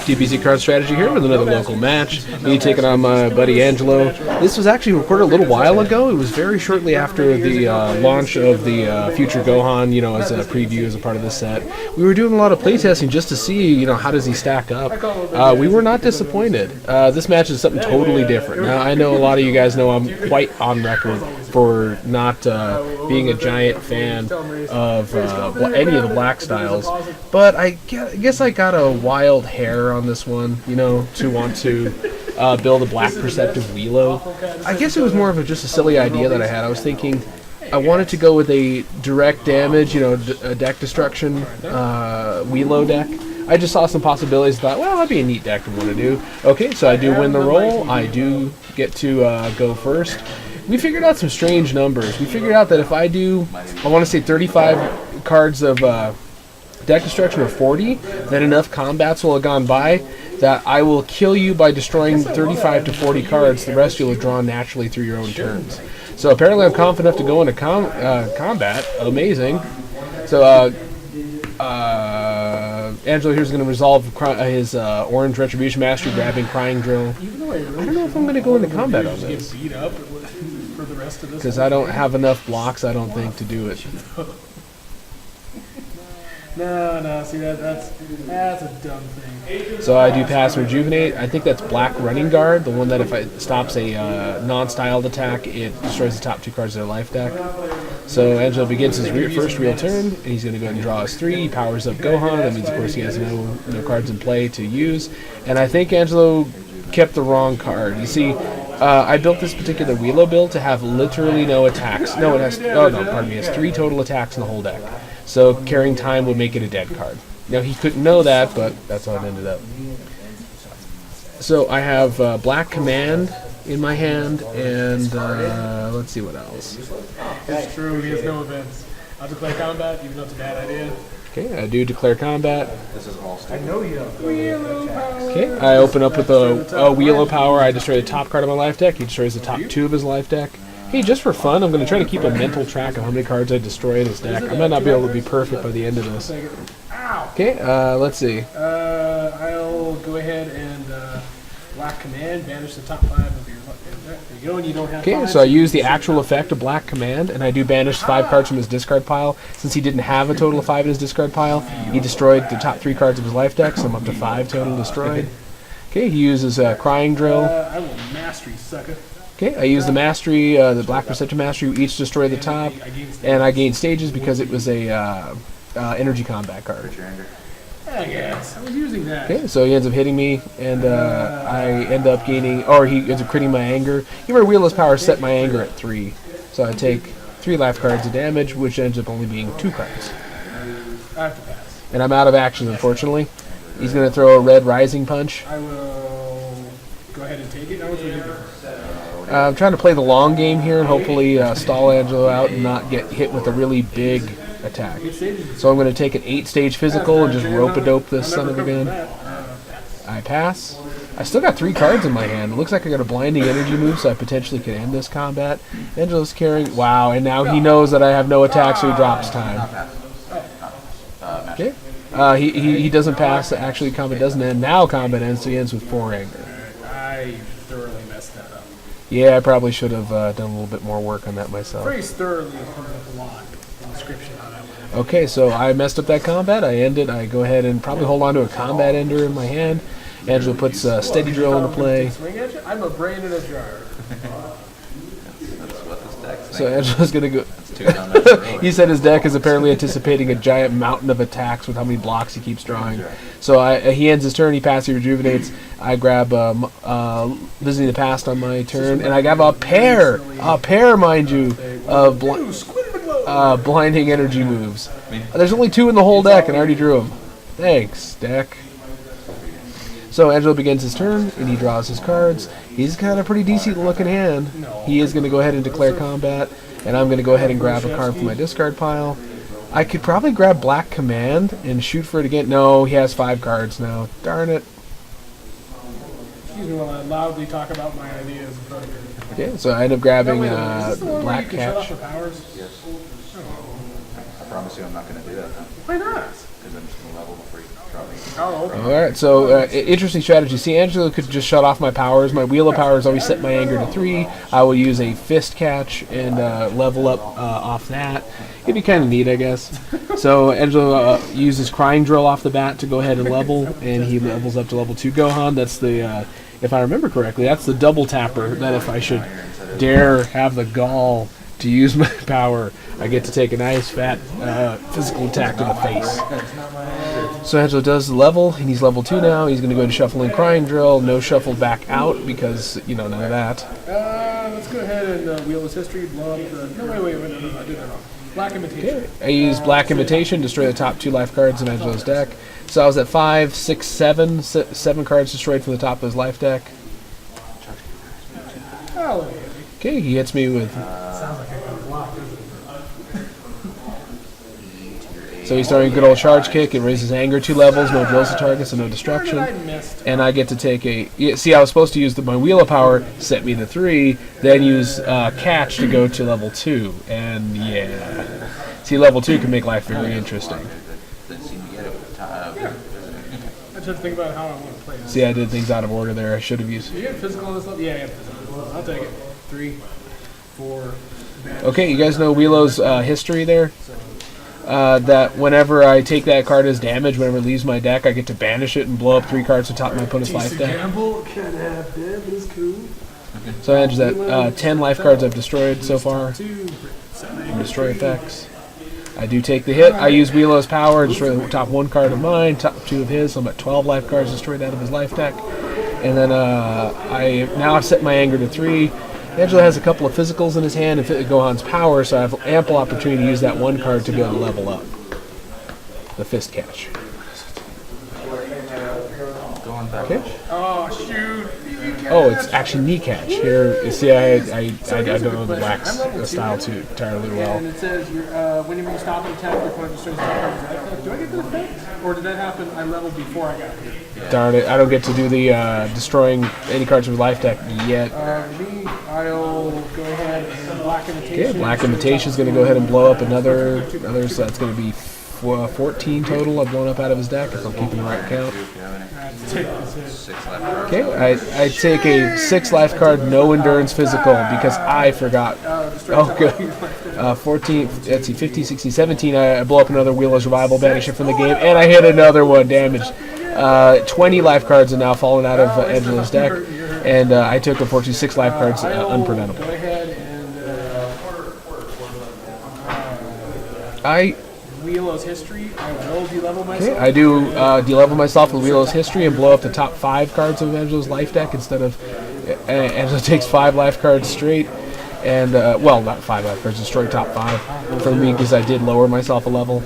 DBZ card strategy here with another local match. Me taking on my buddy Angelo. This was actually recorded a little while ago. It was very shortly after the launch of the future Gohan, you know, as a preview, as a part of the set. We were doing a lot of playtesting just to see, you know, how does he stack up. We were not disappointed. This match is something totally different. Now, I know a lot of you guys know I'm quite on record for not being a giant fan of any of the black styles, but I guess I got a wild hair on this one, you know, to want to build a black Perceptive Wheelo. I guess it was more of just a silly idea that I had. I was thinking I wanted to go with a direct damage, you know, a deck destruction Wheelo deck. I just saw some possibilities and thought, well, that'd be a neat deck to want to do. Okay, so I do win the roll. I do get to go first. We figured out some strange numbers. We figured out that if I do, I want to say 35 cards of deck destruction or 40, then enough combats will have gone by that I will kill you by destroying 35 to 40 cards. The rest you'll have drawn naturally through your own turns. So apparently I'm confident enough to go into combat. Amazing. So Angelo here's going to resolve his orange Retribution Mastery, grabbing Crying Drill. I don't know if I'm going to go into combat on this, because I don't have enough blocks, I don't think, to do it. No, see, that's a dumb thing. So I do pass Rejuvenate. I think that's Black Running Guard, the one that if it stops a non-styled attack, it destroys the top 2 cards of their life deck. So Angelo begins his first real turn, and he's going to go ahead and draw his 3. He powers up Gohan. That means, of course, he has no cards in play to use. And I think Angelo kept the wrong card. You see, I built this particular Wheelo build to have literally no attacks. No, it has. Oh no, pardon me. It has 3 total attacks in the whole deck. So carrying time would make it a dead card. Now he couldn't know that, but that's how it ended up. So I have Black Command in my hand, and let's see what else. It's true, he has no events. I'll declare combat, even though it's a bad idea. Okay, I do declare combat. I know you don't. Wheelo power. Okay, I open up with a Wheelo power. I destroy the top card of my life deck. He destroys the top 2 of his life deck. Hey, just for fun, I'm going to try to keep a mental track of how many cards I destroy in his deck. I might not be able to be perfect by the end of this. Okay, let's see. I'll go ahead and Black Command, banish the top 5 of your there you go, and you don't have 5. So I use the actual effect of Black Command, and I do banish 5 cards from his discard pile. Since he didn't have a total of 5 in his discard pile, he destroyed the top 3 cards of his life deck, so I'm up to 5 total destroyed. Okay, he uses Crying Drill. I will Mastery, sucker. Okay, I use the Mastery, the Black Perceptive Mastery, each destroy the top, and I gain stages because it was a energy combat card. Yes, I was using that. Okay, so he ends up hitting me, and I end up gaining, or he ends up critting my anger. Even Wheelo's power set my anger at 3, so I take 3 life cards of damage, which ends up only being 2 cards. I have to pass. And I'm out of actions, unfortunately. He's going to throw a red Rising Punch. I will go ahead and take it. How much would you do? I'm trying to play the long game here and hopefully stall Angelo out and not get hit with a really big attack. So I'm going to take an 8-stage physical and just rope-a-dope this son of a gun. I pass. I still got 3 cards in my hand. It looks like I got a Blinding Energy move, so I potentially could end this combat. Angelo's carrying... Wow, and now he knows that I have no attack, so he drops time. Okay. He doesn't pass. Actually, combat doesn't end. Now combat ends, so he ends with 4 anger. I thoroughly messed that up. Yeah, I probably should have done a little bit more work on that myself. Phrase thoroughly comes up a lot in the description on that one. Okay, so I messed up that combat. I end it. I go ahead and probably hold on to a combat ender in my hand. Angelo puts Steady Drill into play. I'm a brain in a jar. So Angelo's going to go... He said his deck is apparently anticipating a giant mountain of attacks with how many blocks he keeps drawing. So he ends his turn, he passive rejuvenates. I grab Visiting the Past on my turn, and I grab a pair, mind you, of Blinding Energy moves. There's only 2 in the whole deck, and I already drew them. Thanks, deck. So Angelo begins his turn, and he draws his cards. He's got a pretty decent looking hand. He is going to go ahead and declare combat, and I'm going to go ahead and grab a card from my discard pile. I could probably grab Black Command and shoot for it again. No, he has 5 cards now. Darn it. Excuse me while I loudly talk about my ideas in front of you. Yeah, so I end up grabbing Black Catch. Yes. I promise you I'm not going to do that now. Why not? Oh, okay. All right, so interesting strategy. See, Angelo could just shut off my powers. My Wheelo powers always set my anger to 3. I will use a fist catch and level up off that. It'd be kind of neat, I guess. So Angelo uses Crying Drill off the bat to go ahead and level, and he levels up to level 2 Gohan. That's the, if I remember correctly, that's the double tapper. That if I should dare have the gall to use my power, I get to take a nice fat physical attack to the face. So Angelo does the level, and he's level 2 now. He's going to go into Shuffle and Crying Drill. No shuffle back out because, you know, none of that. Let's go ahead and wheel his history, blow up the... No, wait, no, I did that wrong. Black Imitation. Okay. I use Black Imitation, destroy the top 2 life cards in Angelo's deck. So I was at 5, 6, 7. 7 cards destroyed from the top of his life deck. Oh, Okay, he hits me with... sounds like I got blocked. So he's throwing a good old charge kick. It raises anger 2 levels, no drills to target, so no destruction. I missed. And I get to take a... Yeah, see, I was supposed to use my Wheel of Power, set me to 3, then use Catch to go to level 2. And yeah. See, level 2 can make life very interesting. Yeah. I just have to think about how I want to play this. See, I did things out of order there. I should have used... Do you get physical on this level? Yeah, I got physical. I'll take it. 3, 4... Okay, you guys know Wheelo's history there? That whenever I take that card as damage, whenever it leaves my deck, I get to banish it and blow up 3 cards to top my opponent's life deck. Gamble can have dead, but it's cool. So I managed that 10 life cards I've destroyed so far. 2, Destroy effects. I do take the hit. I use Wheelo's power, destroy the top 1 card of mine, top 2 of his. So I'm at 12 life cards destroyed out of his life deck. And then I've set my anger to 3. Angelo has a couple of physicals in his hand and Gohan's power, so I have ample opportunity to use that 1 card to be able to level up. The fist catch. Okay. Oh, shoot. Oh, it's actually knee catch. Here, you see, I don't know the wax style too entirely well. And it says, whenever you stop an attack, your opponent destroys the card. Do I get the effect? Or did that happen? I leveled before I got here. Darn it, I don't get to do the destroying any cards from his life deck yet. I'll go ahead and Black Imitation. Okay, Black Imitation is going to go ahead and blow up another, so that's going to be 14 total I've blown up out of his deck, if I'm keeping the right count. Okay, I take a 6 life card, no endurance physical, because I forgot. Oh, good. 14, let's see, 15, 16, 17, I blow up another Wheeler's Revival, banish it from the game, and I hit another one, damaged. 20 life cards are now fallen out of Angelo's deck, and I took, unfortunately, 6 life cards unpreventable. Go ahead and Wheelo's history. I will de-level myself. Okay, I do de-level myself with Wheelo's history and blow up the top 5 cards of Angelo's life deck instead of... Angelo takes 5 life cards straight, and, well, not 5 life cards, destroy top 5 for me because I did lower myself a level.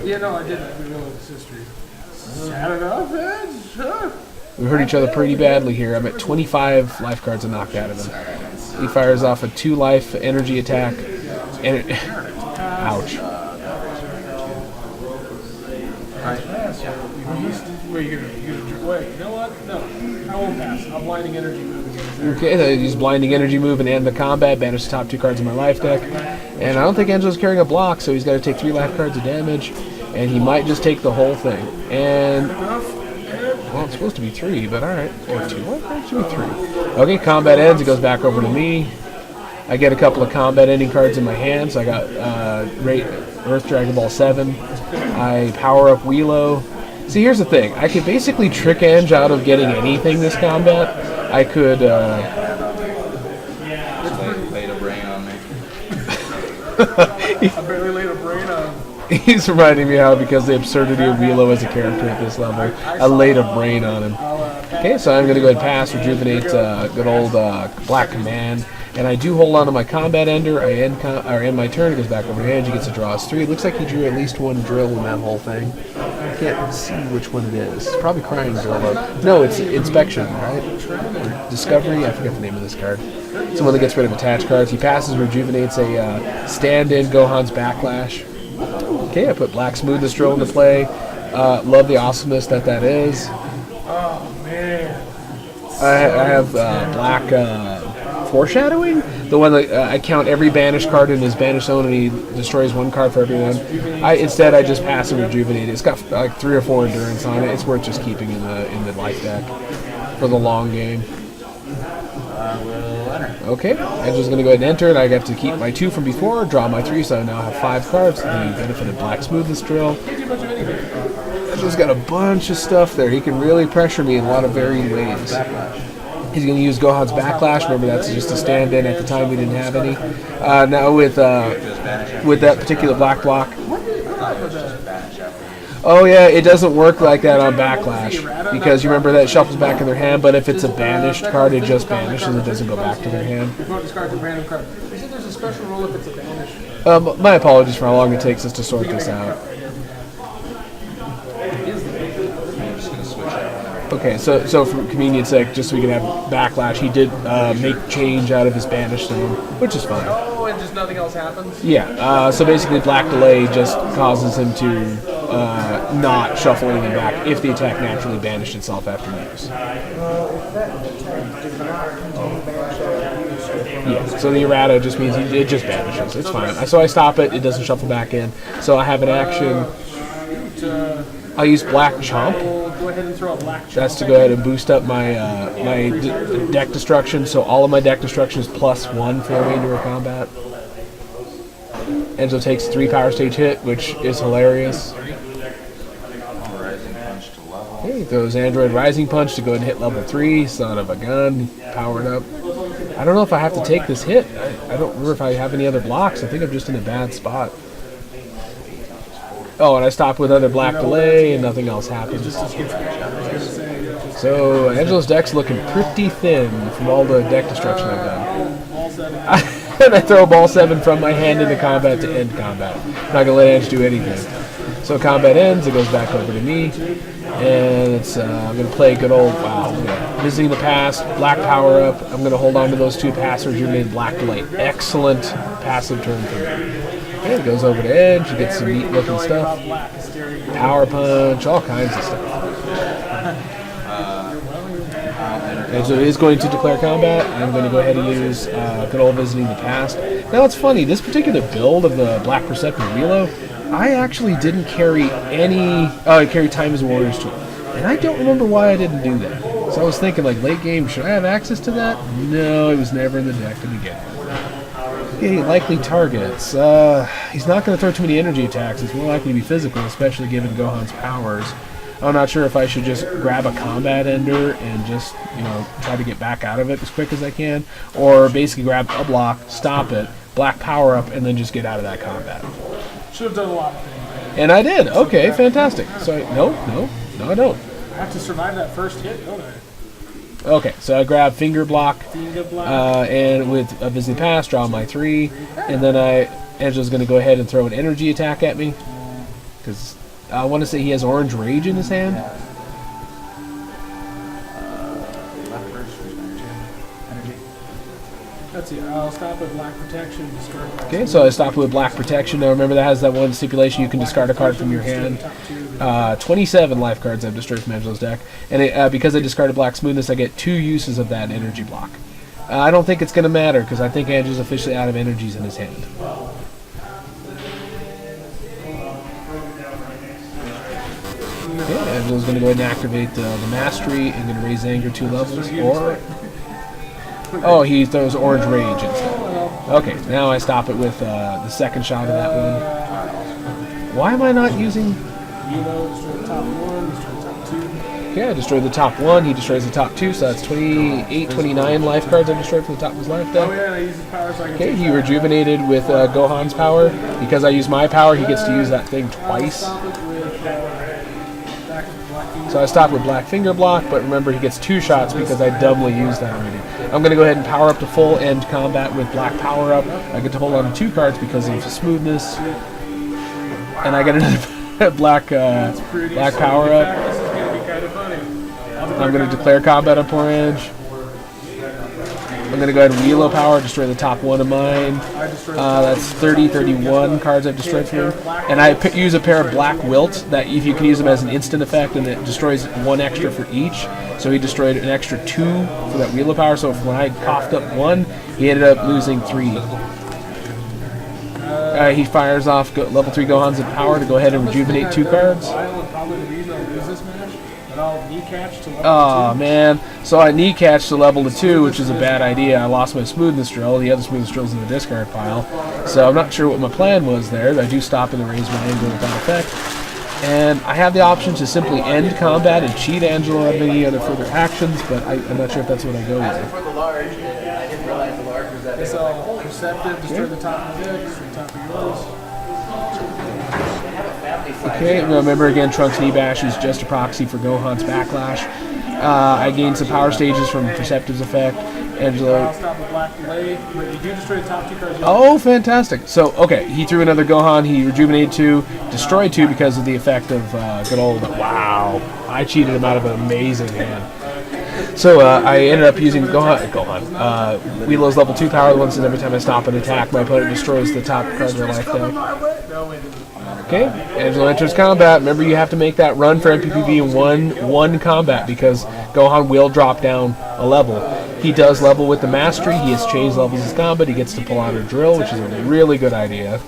Yeah, no, I did Wheelo's history. Sad enough, man. Sure. We hurt each other pretty badly here. I'm at 25 life cards and knocked out of him. He fires off a 2 life energy attack, and ouch. Wait, you know what? No, I won't pass. I'm blinding energy move. Okay, he's blinding energy move and end the combat. Banish the top 2 cards in my life deck. And I don't think Angelo's carrying a block, so he's got to take 3 life cards of damage. And he might just take the whole thing. And, well, it's supposed to be 3, but alright. Or 2. What? It should be 3. Okay, combat ends. It goes back over to me. I get a couple of combat ending cards in my hand. So I got Earth Dragon Ball 7. I power up Wheelo. See, here's the thing. I could basically trick Ange out of getting anything this combat. I could... laid a brain on me. I barely laid a brain on. He's reminding me how, because the absurdity of Wheelo as a character at this level, I laid a brain on him. Okay, so I'm going to go ahead and pass, rejuvenate good old Black Command. And I do hold on to my combat ender. I end my turn. It goes back over to Ange. He gets to draw us 3. It looks like he drew at least 1 drill in that whole thing. I can't see which one it is. It's probably Crying Drill. No, it's Inspection, right? Or Discovery. I forget the name of this card. It's the one that gets rid of attached cards. He passes, rejuvenates a stand-in Gohan's Backlash. Okay, I put Black Smoothness Drill into play. Love the awesomeness that is. Oh, man. I have Black... Foreshadowing? the one that I count every banished card in his banished zone, and he destroys one card for everyone. Instead I just passive rejuvenate it. It's got like 3 or 4 endurance on it. It's worth just keeping in the life deck for the long game. Will enter. Okay, Angela's going to go ahead and enter, and I get to keep my 2 from before, draw my 3, so I now have 5 cards. The benefit of Black Smoothness Drill. Angela's got a bunch of stuff there. He can really pressure me in a lot of varying ways. He's going to use Gohan's Backlash. Remember, that's just a stand-in. At the time, we didn't have any. Now with that particular black block. Oh yeah, it doesn't work like that on Backlash, because you remember that it shuffles back in their hand, but if it's a banished card, it just banishes, it doesn't go back to their hand. Discards a random card. You said there's a special rule if it's a banish. My apologies for how long it takes us to sort this out. Okay, so for convenience sake, just so we can have Backlash, he did make change out of his banished zone, which is fine. Oh, and just nothing else happens? Yeah, so basically Black Delay just causes him to not shuffle anything back if the attack naturally banished itself after use. Yeah, so the errata just means it just banishes. It's fine. So I stop it, it doesn't shuffle back in. So I have an action. I'll use Black Chomp. Go ahead and throw a Black Chomp. That's to go ahead and boost up my deck destruction. So all of my deck destruction is +1 for the remainder of combat. Enzo takes 3 power stage hit, which is hilarious. Rising punch to level. He throws Android Rising Punch to go ahead and hit level 3. Son of a gun. Powered up. I don't know if I have to take this hit. I don't remember if I have any other blocks. I think I'm just in a bad spot. Oh, and I stop with other Black Delay, and nothing else happens. So Angela's deck's looking pretty thin from all the deck destruction I've done. And I throw Ball 7 from my hand into combat to end combat. I'm not gonna let Ange do anything. So combat ends, it goes back over to me, and it's I'm gonna play good old visiting the past, Black Power Up. I'm gonna hold on to those 2 passive rejuvenated Black Delay. Excellent passive turn for me. And it goes over to Edge, you get some neat looking stuff. Power Punch, all kinds of stuff. And so it is going to declare combat. I'm going to go ahead and use good old visiting the past. Now it's funny, this particular build of the Black Perceptive Wheelo, I actually didn't carry any, I carried Time as a Warrior's Tool. And I don't remember why I didn't do that. So I was thinking, like, late game, should I have access to that? No, it was never in the deck to begin with. Okay, likely targets. He's not going to throw too many energy attacks. It's more likely to be physical, especially given Gohan's powers. I'm not sure if I should just grab a combat ender and just, try to get back out of it as quick as I can, or basically grab a block, stop it, Black Power Up, and then just get out of that combat. Should have done a lot of things. And I did. Okay, fantastic. So, no, I don't. I have to survive that first hit, don't I? Okay, so I grab Finger Block, Finger Block. and with a Visiting Pass, draw my 3, and then Angela's going to go ahead and throw an energy attack at me, because I want to say he has Orange Rage in his hand. Let's see, I'll stop with Black Protection, discard Black. Okay, so I stopped with Black Protection. Now remember that has that one stipulation, you can discard a card from your hand. 27 life cards I've destroyed from Angela's deck. And because I discarded Black Smoothness, I get 2 uses of that energy block. I don't think it's going to matter, because I think Angela's officially out of energies in his hand. Okay, Angela's going to go ahead and activate the Mastery and going to raise Anger 2 levels. Or... Oh, he throws Orange Rage instead. Okay, now I stop it with the second shot of that one. Why am I not using... Wheelo, destroy the top 1, destroy the top 2. Okay, I destroyed the top 1, he destroys the top 2, so that's 28, 29 life cards I destroyed from the top of his life deck. Oh yeah, I use his power so I can Okay, take he that. rejuvenated with Gohan's power. Because I use my power, he gets to use that thing twice. Stop it with Black Finger. So I stop with Black Finger Block, but remember he gets 2 shots because I doubly used that already. I'm going to go ahead and power up to full end combat with Black Power Up. I get to hold on to 2 cards because of smoothness. And I get another Black Power Up. This is going to be kind of funny. I'm going to declare combat on poor Edge. I'm going to go ahead and Wheelo power, destroy the top one of mine. That's 30, 31 cards I've destroyed from him. And I use a pair of black wilt that if you can use them as an instant effect, and it destroys one extra for each. So he destroyed an extra 2 for that Wheelo power. So when I coughed up 1, he ended up losing 3. He fires off level 3 Gohan's in power to go ahead and rejuvenate 2 cards. Oh man, so I knee catch to level to 2, which is a bad idea. I lost my smoothness drill. The other smoothness drill's in the discard pile. So I'm not sure what my plan was there. I do stop and raise my angle without effect. And I have the option to simply end combat and cheat Angelo of any other further actions, but I'm not sure if that's what I go with. For the large, and I didn't realize the large was that It's all Perceptive, destroy the top of the deck, the top of yours. Okay, remember again, Trunks knee bash is just a proxy for Gohan's backlash. I gained some power stages from Perceptive's effect. Angelo. Oh, fantastic. So, okay, he threw another Gohan, he rejuvenated 2, destroyed 2 because of the effect of good old, wow, I cheated him out of an amazing hand. So, I ended up using Gohan, Wheelo's level 2 power, the one says every time I stop an attack, my opponent destroys the top card of their life deck. Okay, Angelo enters combat. Remember, you have to make that run for MPPV in one combat because Gohan will drop down a level. He does level with the Mastery. He has changed levels in combat. He gets to pull out a drill, which is a really good idea.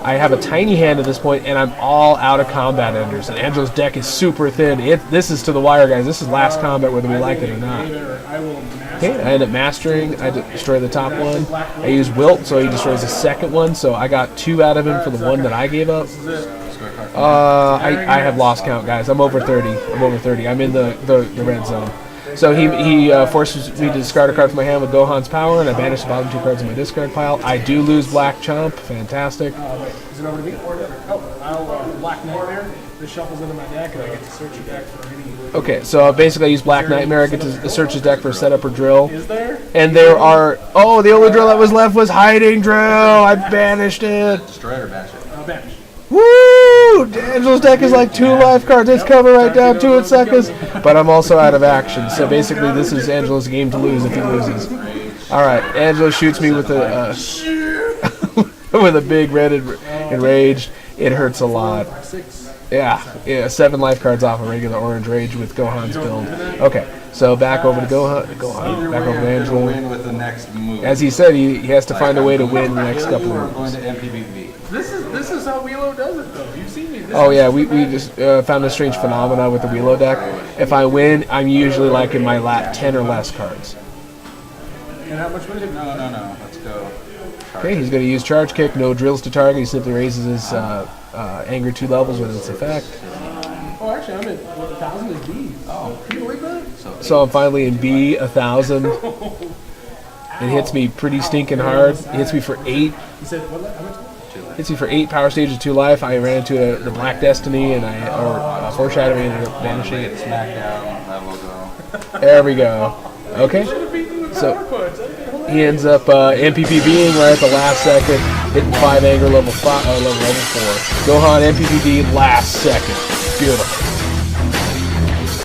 I have a tiny hand at this point, and I'm all out of combat enders. And Angelo's deck is super thin. This is to the wire, guys. This is last combat, whether we like it or not. Okay, I end up mastering. I destroy the top one. I use Wilt, so he destroys the second one. So I got 2 out of him for the one that I gave up. I have lost count, guys. I'm over 30. I'm in the red zone. So he forces me to discard a card from my hand with Gohan's power, and I banish the bottom 2 cards in my discard pile. I do lose Black Chomp. Fantastic. Is it over to me? Oh, I'll Black Nightmare. This shuffles into my deck, and I get to search your deck for any... Okay, so basically I use Black Nightmare. I get to search his deck for setup or drill. Is there? And there are... Oh, the only drill that was left was Hiding Drill. I banished it. Destroy it or bash it? Banish. Woo! Angelo's deck is like 2 life cards. It's coming right down to it, suckers. But I'm also out of action. So basically, this is Angelo's game to lose if he loses. All right, Angelo shoots me with a with a big red enraged. It hurts a lot. Yeah, 7 life cards off a regular orange rage with Gohan's build. Okay, so back over to Gohan. Back over to Angelo. Win with the next move. As he said, he has to find a way to win the next couple of moves. Going to MPBV. This is how Wheelo does it, though. You've seen me. Oh yeah, we just found a strange phenomena with the Wheelo deck. If I win, I'm usually like in my lap 10 or less cards. And how much would it? No. Let's go. Okay, he's going to use Charge Kick. No drills to target. He simply raises his anger 2 levels with its effect. Oh, actually, I'm at 1,000 is B. Oh, can you believe that? So I'm finally in B, 1,000. It hits me pretty stinking hard. It hits me for 8. You said what? How much? Hits me for 8 power stages, 2 life. I ran into the Black Destiny and Foreshadowing and ended up banishing it. Smackdown. That will go. There we go. Okay. So he ends up MPPBing right at the last second, hitting 5 anger level 4. Gohan MPPB last second. Beautiful.